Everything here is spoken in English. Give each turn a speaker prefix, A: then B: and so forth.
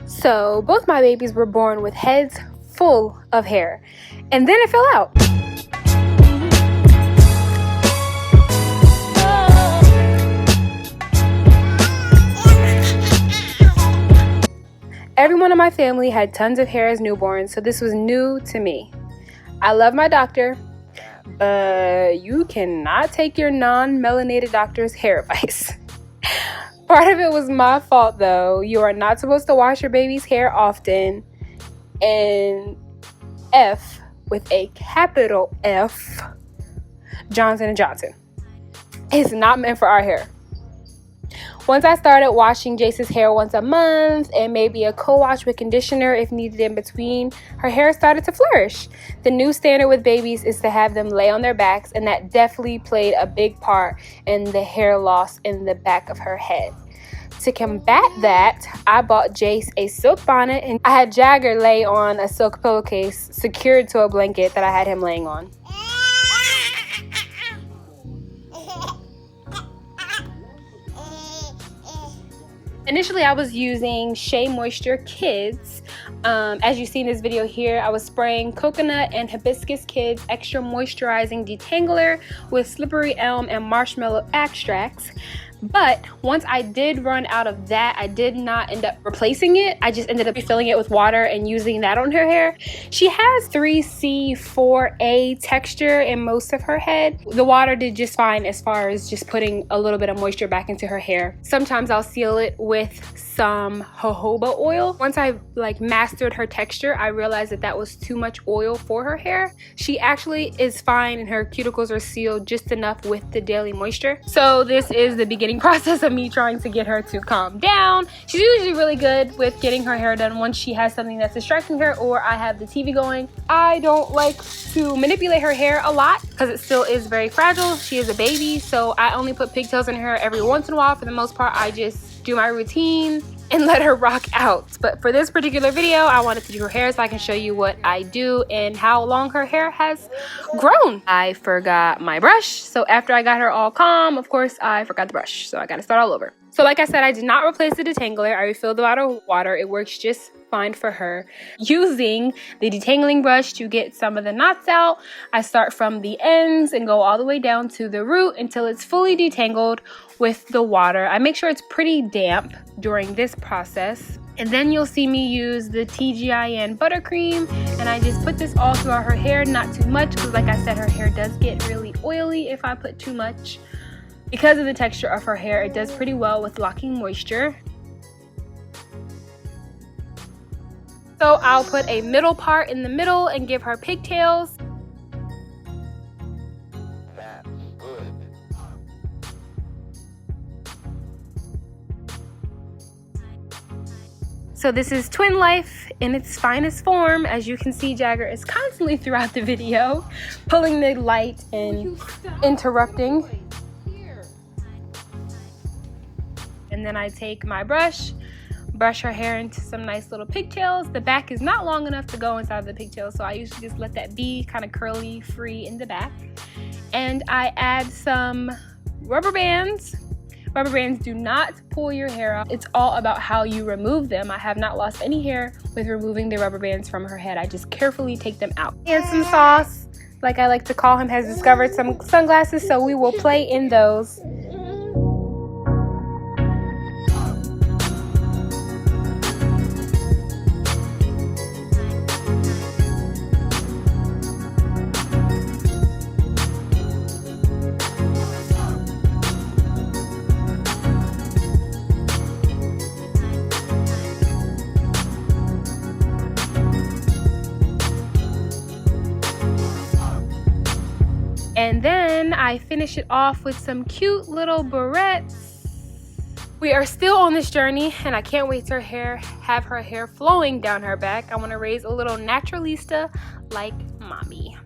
A: So both my babies were born with heads full of hair, and then it fell out. Everyone in my family had tons of hair as newborns, so this was new to me. I love my doctor, but you cannot take your non-melanated doctor's hair advice. Part of it was my fault though. You are not supposed to wash your baby's hair often. And F, with a capital F, Johnson & Johnson, is not meant for our hair. Once I started washing Jace's hair once a month and maybe a co-wash with conditioner if needed in between, her hair started to flourish. The new standard with babies is to have them lay on their backs, and that definitely played a big part in the hair loss in the back of her head. To combat that, I bought Jace a silk bonnet, and I had Jagger lay on a silk pillowcase secured to a blanket that I had him laying on. Initially, I was using Shea Moisture Kids. As you see in this video here, I was spraying Coconut and Hibiscus Kids Extra Moisturizing Detangler with Slippery Elm and Marshmallow extracts. But once I did run out of that, I did not end up replacing it. I just ended up refilling it with water and using that on her hair. She has 3C, 4A texture in most of her head. The water did just fine as far as just putting a little bit of moisture back into her hair. Sometimes I'll seal it with some jojoba oil. Once I mastered her texture, I realized that was too much oil for her hair. She actually is fine and her cuticles are sealed just enough with the daily moisture. So this is the beginning process of me trying to get her to calm down. She's usually really good with getting her hair done once she has something that's distracting her or I have the TV going. I don't like to manipulate her hair a lot because it still is very fragile. She is a baby, so I only put pigtails in her hair every once in a while. For the most part, I just do my routine and let her rock out. But for this particular video, I wanted to do her hair so I can show you what I do and how long her hair has grown. I forgot my brush, so after I got her all calm, of course I forgot the brush, so I gotta start all over. So like I said, I did not replace the detangler. I refilled the bottle with water. It works just fine for her. Using the detangling brush to get some of the knots out, I start from the ends and go all the way down to the root until it's fully detangled with the water. I make sure it's pretty damp during this process. And then you'll see me use the TGIN buttercream, and I just put this all throughout her hair, not too much, because like I said, her hair does get really oily if I put too much. Because of the texture of her hair, it does pretty well with locking moisture. So I'll put a middle part in the middle and give her pigtails. So this is twin life in its finest form. As you can see, Jagger is constantly throughout the video pulling the light and interrupting. And then I take my brush, brush her hair into some nice little pigtails. The back is not long enough to go inside the pigtails, so I usually just let that be kind of curly free in the back. And I add some rubber bands. Rubber bands do not pull your hair out. It's all about how you remove them. I have not lost any hair with removing the rubber bands from her head. I just carefully take them out. And some sauce, like I like to call him, has discovered some sunglasses, so we will play in those. And then I finish it off with some cute little barrettes. We are still on this journey, and I can't wait to have her hair flowing down her back. I want to raise a little naturalista like mommy.